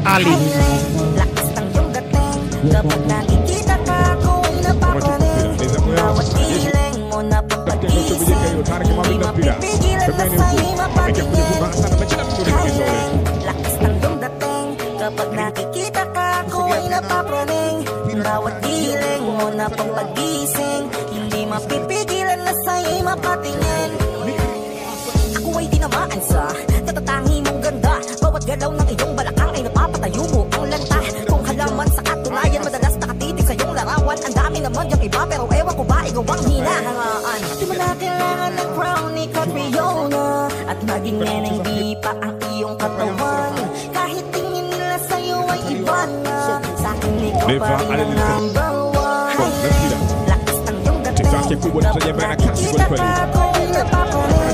Ali. Lakas ng iyong dating, kapag nakikita ka ako'y napapraning. Bawat hiling mo na papagising, hindi mapipigilan na sa'yo'y mapatingin. Hiling, lakas ng iyong dating, kapag nakikita ka ako'y napapraning. Bawat hiling mo na pampagising, hindi mapipigilan na sa'yo'y mapatingin. Ako ay tinamaan sa katatangi mong ganda. Bawat galaw ng iyong balakang ay napapatayo mo ang lanta. Kung halaman sa katunayan, madalas nakatitig sa iyong larawan. Ang dami naman yung iba, pero ewan ko ba ikaw ang hinahangaan. Di mo na kailangan ng crown ni Catriona, at maging neneng di pa ang iyong katawan. Kahit tingin nila sa'yo ay iba na, sa'kin ikaw pa rin ang number one. Lakas ng iyong dating, kapag nakikita ka ako'y napapraning.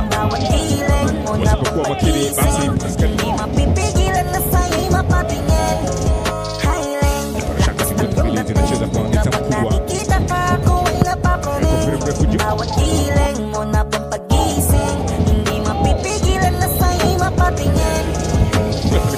Bawat hiling mo na papagising, hindi mapipigilan na sa'yo'y mapatingin. Hiling, lakas ng iyong dating, kapag nakikita ka ako'y napapraning. Bawat hiling mo na papagising, hindi mapipigilan na sa'yo'y mapatingin.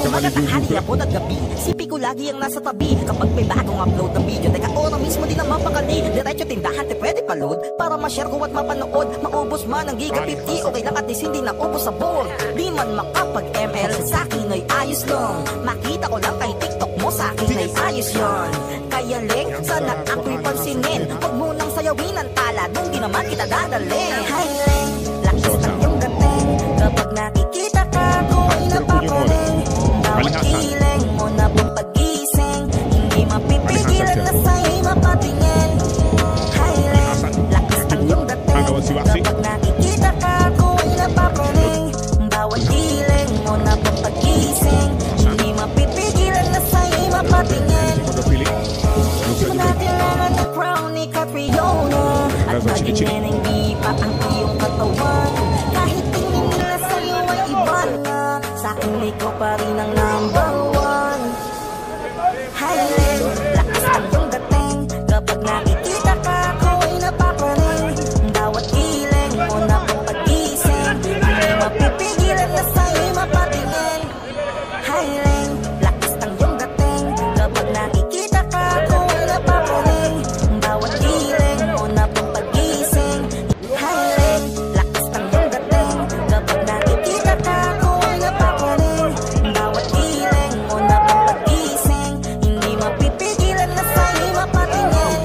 Umaga, tanghali, hapon at gabi, sipi ko lagi ang nasa tabi. Kapag may bagong upload ng video, teka ora mismo din ang mapakali. Diretso tindahan, te pwede pa-load, para ma-share ko at mapanood. Maubos man ang giga 50, okay lang at least hindi na ubos sa board. Di man makapag-ML, sa'kin ay ayos lang. Makita ko lang kay TikTok mo, sa'kin ay ayos yun. Kaya Leng, sana ako'y pansinin. Huwag mo nang sayawin ang tala, doon di naman kita dadalhin. Hi Leng, lakas ng iyong dating, kapag nakikita ka ako'y napapraning. Bawat hiling mo na pampagising, hindi mapipigilan na sa'yo'y mapatingin. Hiling, lakas ng iyong dating, kapag nakikita ka ako'y napapraning. Bawat hiling mo na pampagising, hindi mapipigilan na sa'yo'y mapatingin. Di mo na kailangan ng crown ni Catriona, at maging neneng di pa ang iyong katawan. Kahit tingin nila sa'yo ay iba na, sa'kin ikaw pa rin ang number one. Hiling, lakas ng iyong dating, kapag nakikita ka ako'y napapraning. Bawat hiling mo na pampagising, hindi mapipigilan na sa'yo'y mapatingin. Hiling, lakas ng iyong dating, kapag nakikita ka ako'y napapraning. Bawat hiling mo na pampagising. Hiling, lakas ng iyong dating, kapag nakikita ka ako'y napapraning. Bawat hiling mo na pampagising, hindi mapipigilan na sa'yo'y mapatingin.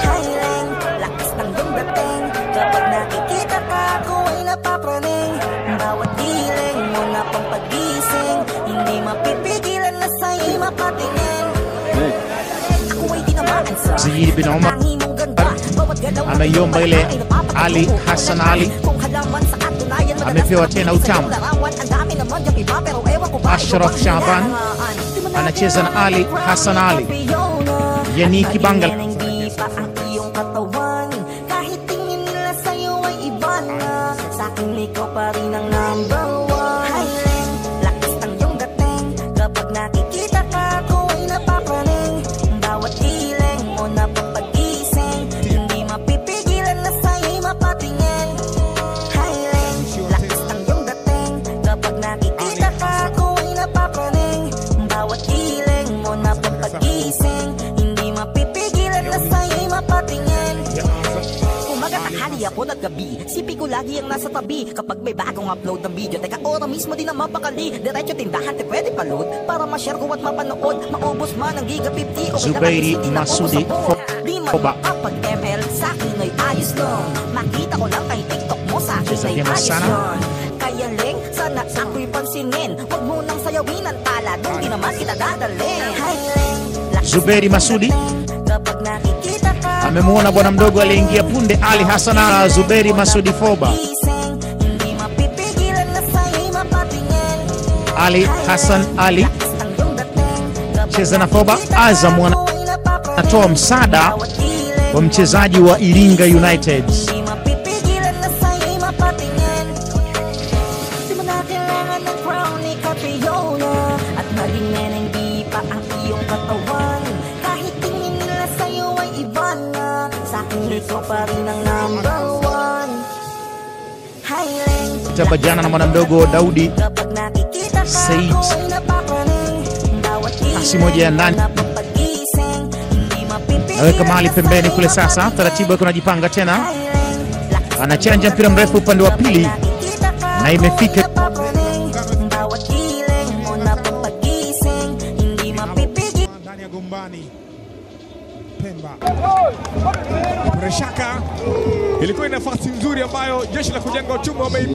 Hiling, lakas ng iyong dating, kapag nakikita ka ako'y napapraning. Bawat hiling mo na pampagising, hindi mapipigilan na sa'yo'y mapatingin. Ako ay tinamaan sa Sige, binoma. katatangi mong ganda. Bawat galaw ng Ame iyong Yombele, balakang ay napapatayo Ali, mo ang Hassan lanta. Ali. Kung halaman sa katunayan, Ame madalas Fiwatin nakatitig sa Autam. iyong larawan. Ang dami naman yung iba, pero ewan ko ba Ashraf ikaw ang Shaban. hinahangaan. Di mo na Anacheza na kailangan Ali, ng crown Hassan ni Ali. Catriona, Yaniki at Bangal. maging neneng di pa ang iyong katawan. Kahit tingin nila sa'yo ay iba na, sa'kin ikaw pa rin ang number one. Hiling, lakas ng iyong dating, kapag nakikita ka ako'y napapraning. Bawat hiling mo na pampagising, hindi mapipigilan na sa'yo'y mapatingin. Hiling, lakas ng iyong dating, kapag nakikita ka ako'y napapraning. Bawat hiling mo na pampagising, hindi mapipigilan na sa'yo'y mapatingin. Umaga, tanghali, hapon at gabi, sipi ko lagi ang nasa tabi. Kapag may bagong upload ng video, teka ora mismo din ang mapakali. Diretso tindahan, te pwede pa-load, para ma-share ko at mapanood. Maubos man ang giga 50, okay lang at Zubairi least hindi na ubos Masudi sa board. Di man Foba. makapag-ML, sa'kin ay ayos lang. Makita ko lang kay TikTok mo, sa'kin ay Sige, ayos masana. yun. Kaya Leng, sana ako'y pansinin. Huwag mo nang sayawin ang tala, doon di naman kita dadalhin. Hiling, lakas Zuberi ng Masudi. dating, kapag nakikita ka Amemwona bwana mdogo aliingia punde, Ali Hassan na Zuberi Masudi Foba. hindi mapipigilan na sa'yo'y mapatingin. Ali Hassan Ali Lakas ng iyong dating, kapag cheza na Foba. nakikita ka Azam ako'y napapraning. anatoa msaada Bawat hiling wa mchezaji wa Iringa United. hindi mapipigilan na sa'yo'y mapatingin. Di mo na kailangan ng crown ni Catriona, at maging neneng di pa ang iyong katawan. Kahit tingin nila sa'yo ay iba na, sa'kin ikaw pa rin ang number one. Hiling, Tabajana na mwana mdogo Daudi kapag nakikita ka Said. ako'y napapraning. nafasi moja ya ndani. Aweka mahali pembeni kule sasa. Taratibu yako anajipanga tena. Anachanja mpira mrefu upande wa pili. Na imefika. Ndani ya Gombani. Pemba. Reshaka. Ilikuwa nafasi nzuri ambayo Jeshi la Kujenga Uchumi